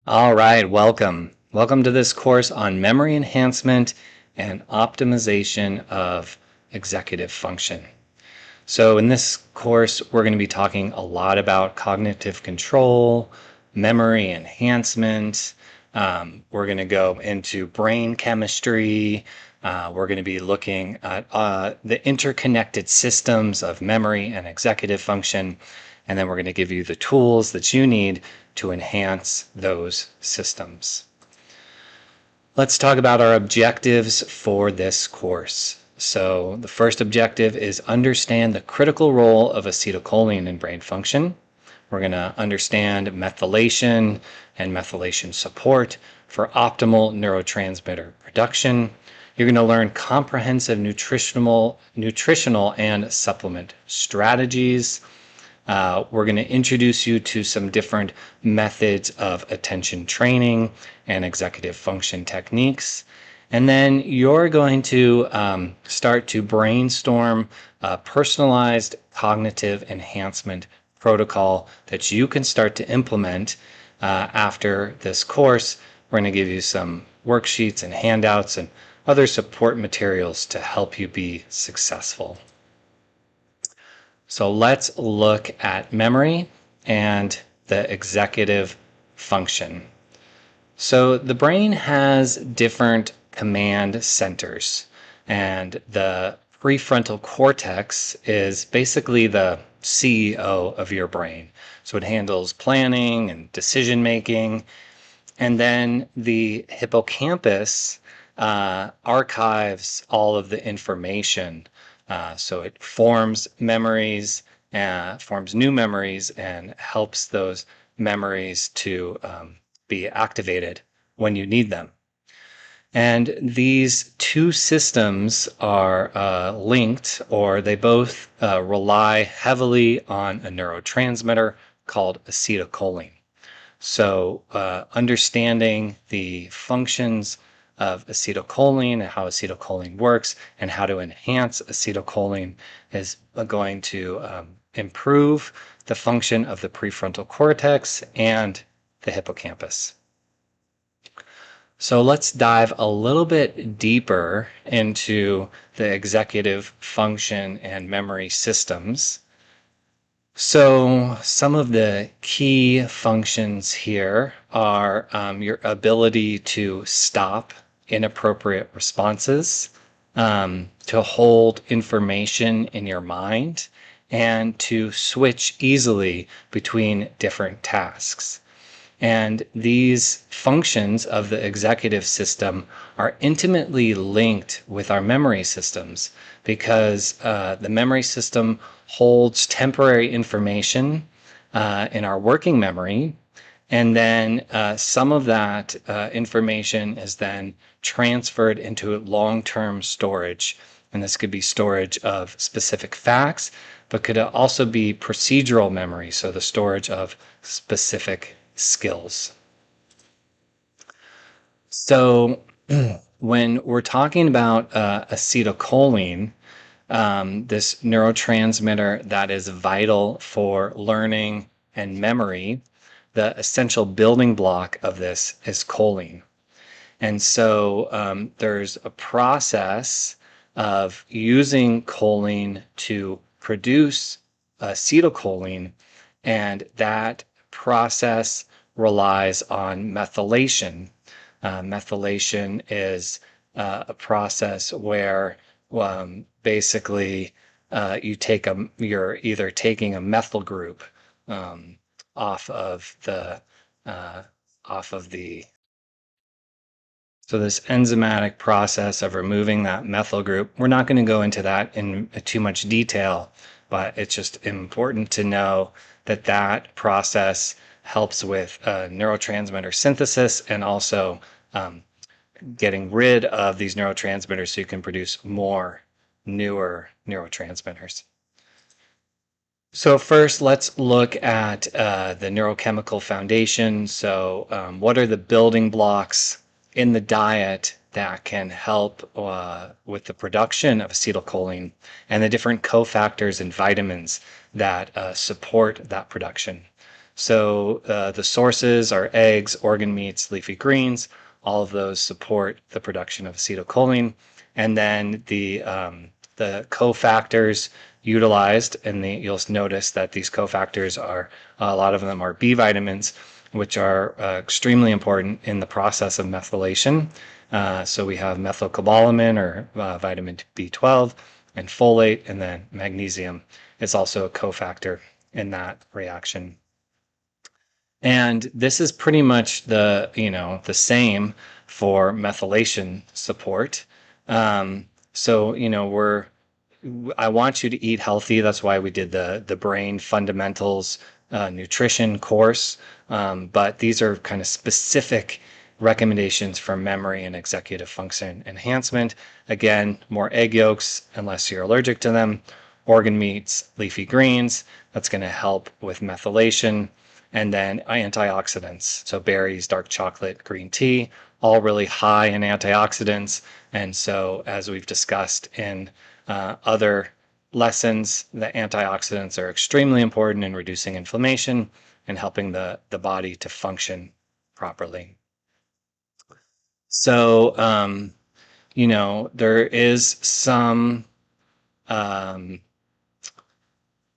All right, welcome. Welcome to this course on memory enhancement and optimization of executive function. So in this course, we're going to be talking a lot about cognitive control, memory enhancement. We're going to go into brain chemistry. We're going to be looking at the interconnected systems of memory and executive function. And then we're going to give you the tools that you need to enhance those systems. Let's talk about our objectives for this course. So the first objective is understand the critical role of acetylcholine in brain function. We're going to understand methylation and methylation support for optimal neurotransmitter production. You're going to learn comprehensive nutritional and supplement strategies. We're going to introduce you to some different methods of attention training and executive function techniques. And then you're going to start to brainstorm a personalized cognitive enhancement protocol that you can start to implement after this course. We're going to give you some worksheets and handouts and other support materials to help you be successful. So let's look at memory and the executive function. So the brain has different command centers, and the prefrontal cortex is basically the CEO of your brain. So it handles planning and decision making. And then the hippocampus archives all of the information. So it forms memories, forms new memories, and helps those memories to be activated when you need them. And these two systems are linked, or they both rely heavily on a neurotransmitter called acetylcholine. So understanding the functions of acetylcholine and how acetylcholine works and how to enhance acetylcholine is going to improve the function of the prefrontal cortex and the hippocampus. So let's dive a little bit deeper into the executive function and memory systems. So some of the key functions here are your ability to stop inappropriate responses, to hold information in your mind, and to switch easily between different tasks. And these functions of the executive system are intimately linked with our memory systems because the memory system holds temporary information in our working memory, and then some of that information is then transferred into long-term storage. And this could be storage of specific facts, but could also be procedural memory, so the storage of specific skills. So when we're talking about acetylcholine, this neurotransmitter that is vital for learning and memory, the essential building block of this is choline. And so there's a process of using choline to produce acetylcholine, and that process relies on methylation. Methylation is a process where basically you're either taking a methyl group off of the so this enzymatic process of removing that methyl group, we're not going to go into that in too much detail, but it's just important to know that that process helps with neurotransmitter synthesis and also getting rid of these neurotransmitters so you can produce more newer neurotransmitters. So first, let's look at the neurochemical foundation. So what are the building blocks in the diet that can help with the production of acetylcholine and the different cofactors and vitamins that support that production? So the sources are eggs, organ meats, leafy greens. All of those support the production of acetylcholine. And then the cofactors utilized, and you'll notice that these cofactors are, a lot of them are B vitamins, which are extremely important in the process of methylation. So we have methylcobalamin, or vitamin B12, and folate, and then magnesium is also a cofactor in that reaction. And this is pretty much the same for methylation support. So I want you to eat healthy. That's why we did the brain fundamentals nutrition course. But these are kind of specific recommendations for memory and executive function enhancement. Again, more egg yolks unless you're allergic to them, organ meats, leafy greens. That's going to help with methylation. And then antioxidants. So berries, dark chocolate, green tea, all really high in antioxidants. And so, as we've discussed in other lessons, the antioxidants are extremely important in reducing inflammation and helping the body to function properly. So, there is some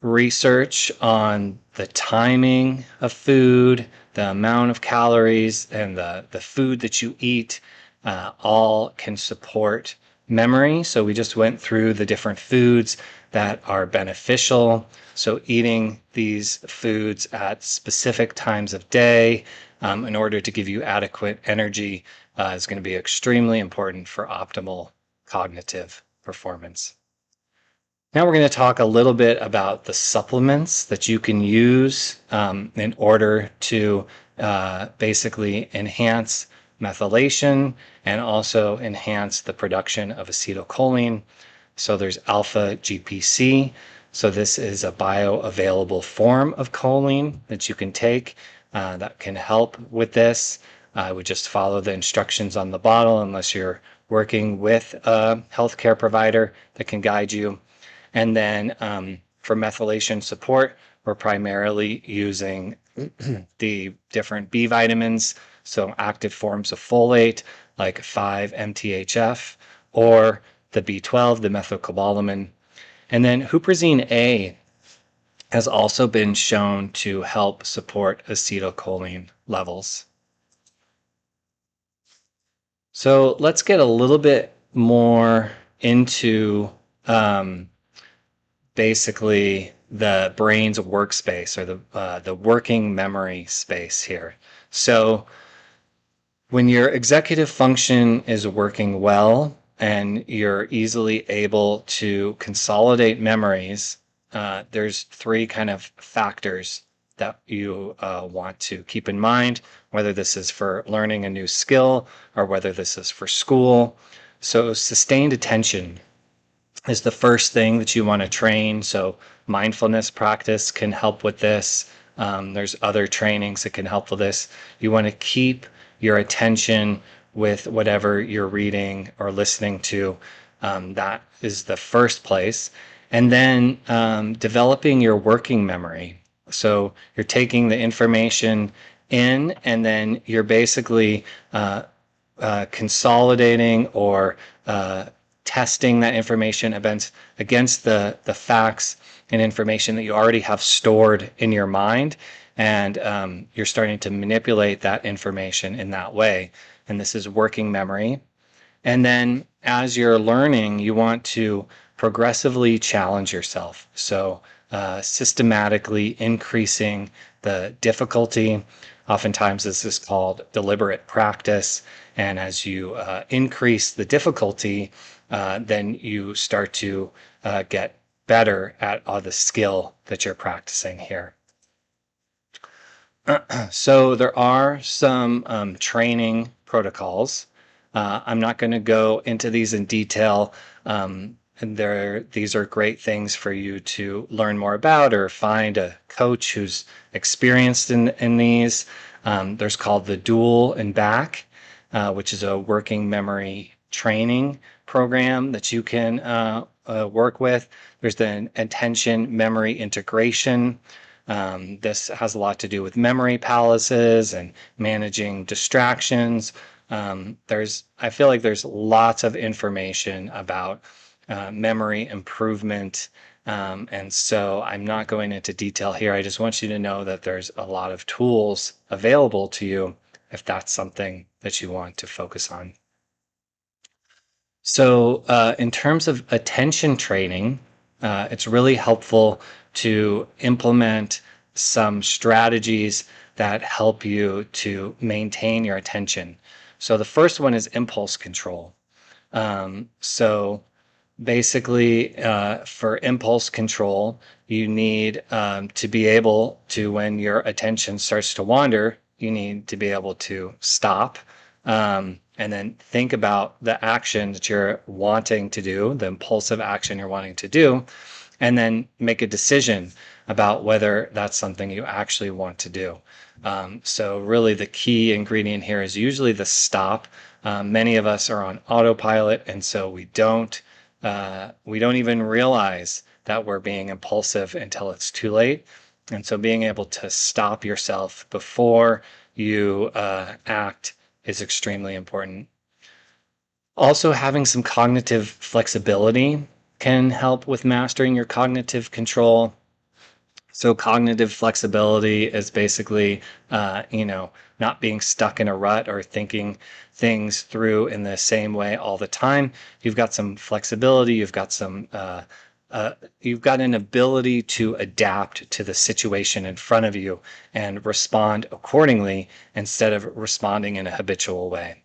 research on the timing of food, the amount of calories, and the food that you eat all can support memory. So we just went through the different foods that are beneficial. So eating these foods at specific times of day in order to give you adequate energy is going to be extremely important for optimal cognitive performance. Now we're going to talk a little bit about the supplements that you can use in order to basically enhance methylation and also enhance the production of acetylcholine. So there's Alpha-GPC. So this is a bioavailable form of choline that you can take that can help with this. I would just follow the instructions on the bottle unless you're working with a healthcare provider that can guide you. And then for methylation support, we're primarily using the different B vitamins, so active forms of folate like 5-MTHF, or the B12, the methylcobalamin. And then Huperzine A has also been shown to help support acetylcholine levels. So let's get a little bit more into basically the brain's workspace, or the working memory space here. So when your executive function is working well and you're easily able to consolidate memories, there's three kind of factors that you want to keep in mind, whether this is for learning a new skill or whether this is for school. So sustained attention is the first thing that you want to train. So mindfulness practice can help with this. There's other trainings that can help with this. You want to keep your attention with whatever you're reading or listening to. That is the first place. And then developing your working memory. So you're taking the information in, and then you're basically consolidating or testing that information against the facts and information that you already have stored in your mind, and you're starting to manipulate that information in that way. And this is working memory. And then as you're learning, you want to progressively challenge yourself. So systematically increasing the difficulty. Oftentimes this is called deliberate practice. And as you increase the difficulty, then you start to get better at the skill that you're practicing here. So there are some training protocols. I'm not going to go into these in detail. And these are great things for you to learn more about, or find a coach who's experienced in these. There's called the Dual and Back, which is a working memory training program that you can work with. There's the attention memory integration. This has a lot to do with memory palaces and managing distractions. I feel like there's lots of information about memory improvement. And so I'm not going into detail here. I just want you to know that there's a lot of tools available to you if that's something that you want to focus on. So in terms of attention training, it's really helpful to implement some strategies that help you to maintain your attention. So the first one is impulse control. So basically, for impulse control, you need to be able to, when your attention starts to wander, you need to be able to stop and then think about the action that you're wanting to do, the impulsive action you're wanting to do, and then make a decision about whether that's something you actually want to do. So really the key ingredient here is usually the stop. Many of us are on autopilot, and so we don't even realize that we're being impulsive until it's too late. And so being able to stop yourself before you act is extremely important. Also, having some cognitive flexibility can help with mastering your cognitive control. So cognitive flexibility is basically, not being stuck in a rut or thinking things through in the same way all the time. You've got some flexibility. You've got an ability to adapt to the situation in front of you and respond accordingly instead of responding in a habitual way.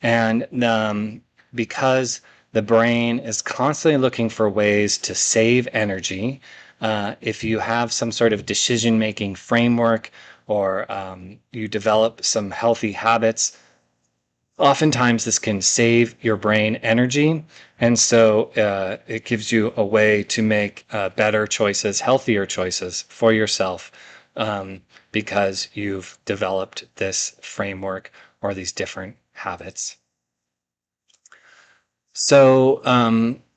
And because the brain is constantly looking for ways to save energy, if you have some sort of decision-making framework or you develop some healthy habits, oftentimes this can save your brain energy. And so it gives you a way to make better choices, healthier choices for yourself because you've developed this framework or these different habits. So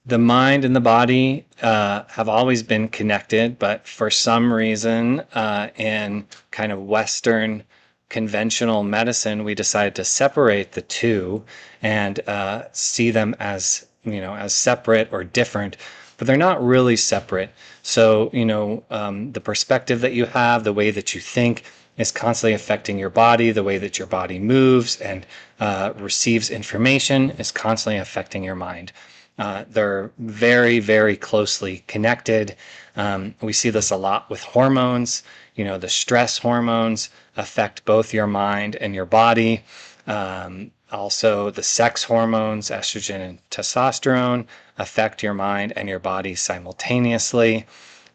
the mind and the body have always been connected, but for some reason in kind of Western conventional medicine, we decided to separate the two and see them as, as separate or different, but they're not really separate. So, the perspective that you have, the way that you think is constantly affecting your body. The way that your body moves and receives information is constantly affecting your mind. They're very, very closely connected. We see this a lot with hormones. The stress hormones affect both your mind and your body. Also, the sex hormones, estrogen and testosterone, affect your mind and your body simultaneously.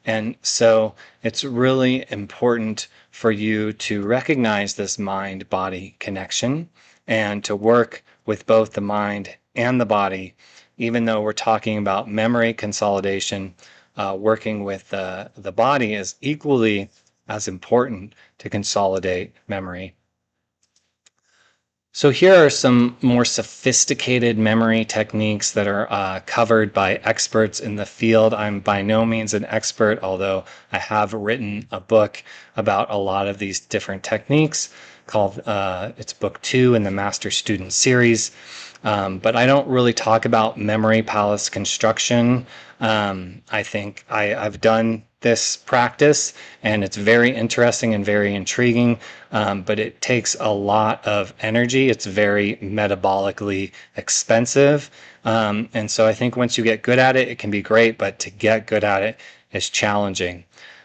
And so it's really important for you to recognize this mind-body connection and to work with both the mind and the body. Even though we're talking about memory consolidation, working with the body is equally as important to consolidate memory. So here are some more sophisticated memory techniques that are covered by experts in the field. I'm by no means an expert, although I have written a book about a lot of these different techniques called, it's book 2 in the Master Student series. But I don't really talk about memory palace construction. I think I've done this practice and it's very interesting and very intriguing, but it takes a lot of energy. It's very metabolically expensive. And so I think once you get good at it, it can be great, but to get good at it is challenging.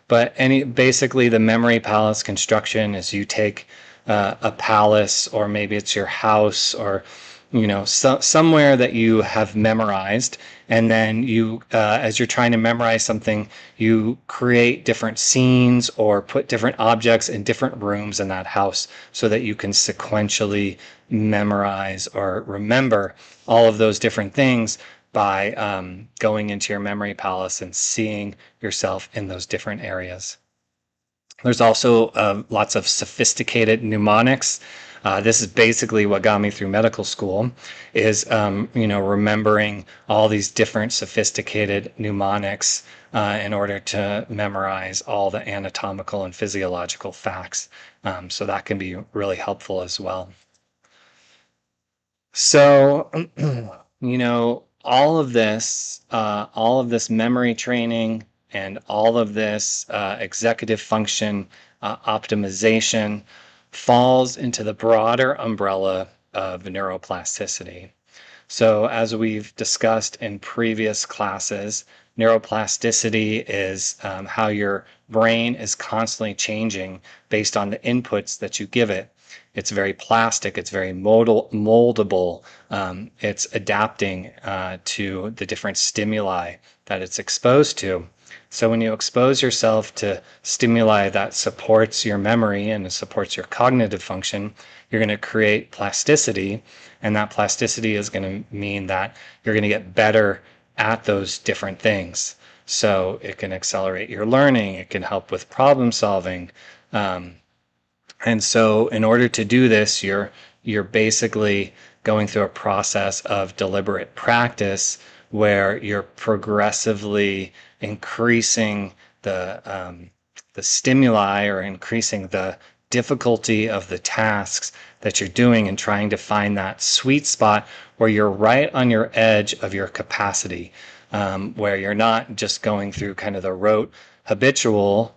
But basically the memory palace construction is you take a palace, or maybe it's your house, or somewhere that you have memorized, and then you, as you're trying to memorize something, you create different scenes or put different objects in different rooms in that house so that you can sequentially memorize or remember all of those different things by going into your memory palace and seeing yourself in those different areas. There's also lots of sophisticated mnemonics. This is basically what got me through medical school, is remembering all these different sophisticated mnemonics in order to memorize all the anatomical and physiological facts. So that can be really helpful as well. So, all of this memory training and all of this executive function optimization falls into the broader umbrella of neuroplasticity. So, as we've discussed in previous classes, neuroplasticity is how your brain is constantly changing based on the inputs that you give it. It's very plastic, it's very moldable, it's adapting to the different stimuli that it's exposed to. So when you expose yourself to stimuli that supports your memory and supports your cognitive function, you're going to create plasticity, and that plasticity is going to mean that you're going to get better at those different things. So it can accelerate your learning, it can help with problem solving. And so in order to do this, you're basically going through a process of deliberate practice where you're progressively increasing the stimuli or increasing the difficulty of the tasks that you're doing and trying to find that sweet spot where you're right on your edge of your capacity, where you're not just going through kind of the rote habitual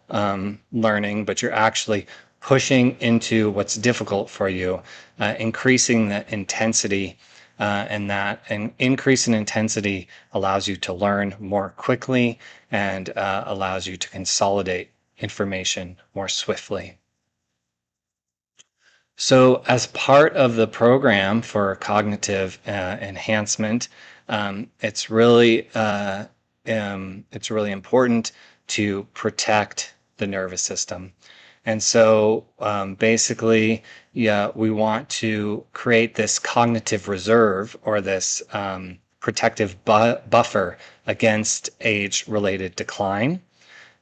learning, but you're actually pushing into what's difficult for you, increasing the intensity, and that an increase in intensity allows you to learn more quickly and allows you to consolidate information more swiftly. So as part of the program for cognitive enhancement, it's really important to protect the nervous system. And so basically, we want to create this cognitive reserve or this protective buffer against age-related decline.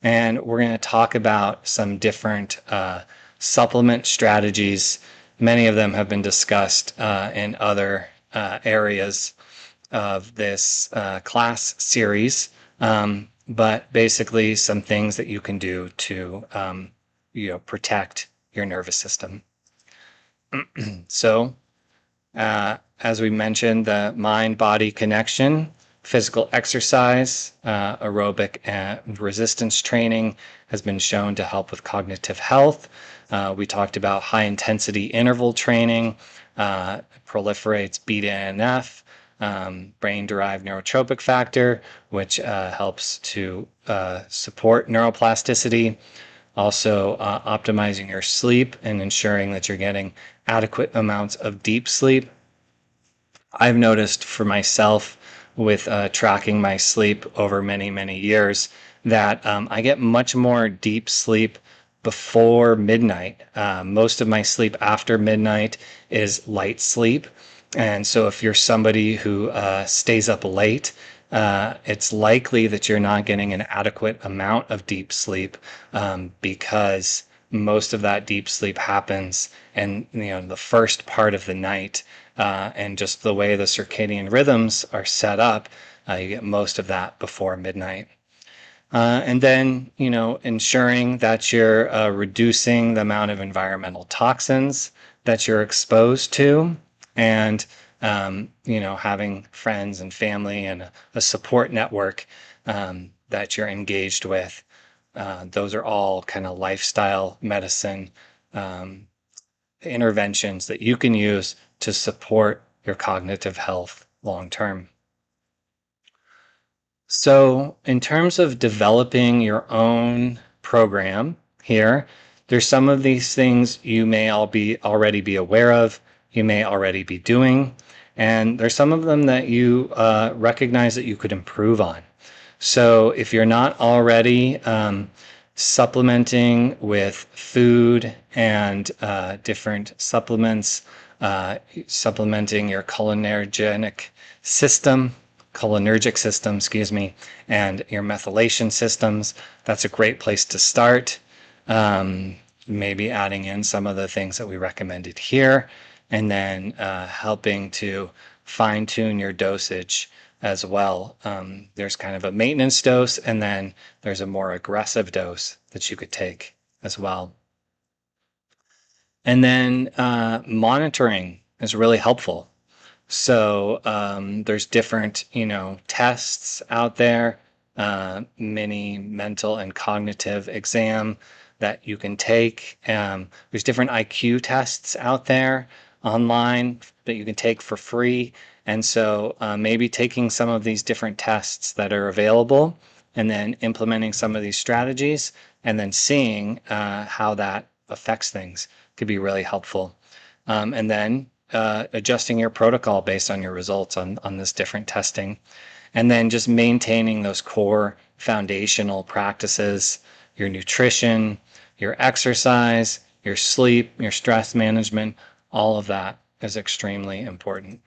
And we're going to talk about some different supplement strategies. Many of them have been discussed in other areas of this class series, but basically some things that you can do to protect your nervous system. So, as we mentioned, the mind-body connection, physical exercise, aerobic and resistance training has been shown to help with cognitive health. We talked about high-intensity interval training, proliferates beta-NF, brain-derived neurotropic factor, which helps to support neuroplasticity. Also, optimizing your sleep and ensuring that you're getting adequate amounts of deep sleep. I've noticed for myself with tracking my sleep over many, many years that I get much more deep sleep before midnight. Most of my sleep after midnight is light sleep. And so if you're somebody who stays up late, it's likely that you're not getting an adequate amount of deep sleep because most of that deep sleep happens in the first part of the night, and just the way the circadian rhythms are set up, you get most of that before midnight. And then, ensuring that you're reducing the amount of environmental toxins that you're exposed to, and having friends and family and a support network that you're engaged with. Those are all kind of lifestyle medicine interventions that you can use to support your cognitive health long term. So in terms of developing your own program here, there's some of these things you may already be aware of, you may already be doing, and there's some of them that you recognize that you could improve on. So if you're not already supplementing with food and different supplements, supplementing your cholinergic system, and your methylation systems, that's a great place to start. maybe adding in some of the things that we recommended here, and then helping to fine tune your dosage as well. There's kind of a maintenance dose, and then there's a more aggressive dose that you could take as well. And then monitoring is really helpful. So there's different, tests out there, many mental and cognitive exam that you can take. There's different IQ tests out there online that you can take for free. And so maybe taking some of these different tests that are available and then implementing some of these strategies and then seeing how that affects things could be really helpful. And then adjusting your protocol based on your results on this different testing. And then just maintaining those core foundational practices, your nutrition, your exercise, your sleep, your stress management, all of that is extremely important.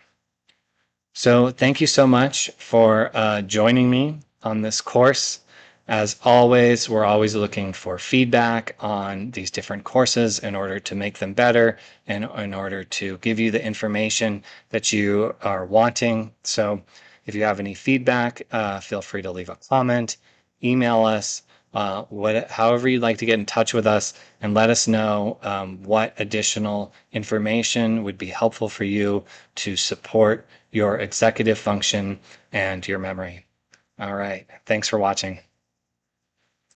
So thank you so much for joining me on this course. As always, we're always looking for feedback on these different courses in order to make them better and in order to give you the information that you are wanting. So if you have any feedback, feel free to leave a comment, email us, however you'd like to get in touch with us, and let us know what additional information would be helpful for you to support your executive function and your memory. All right. Thanks for watching.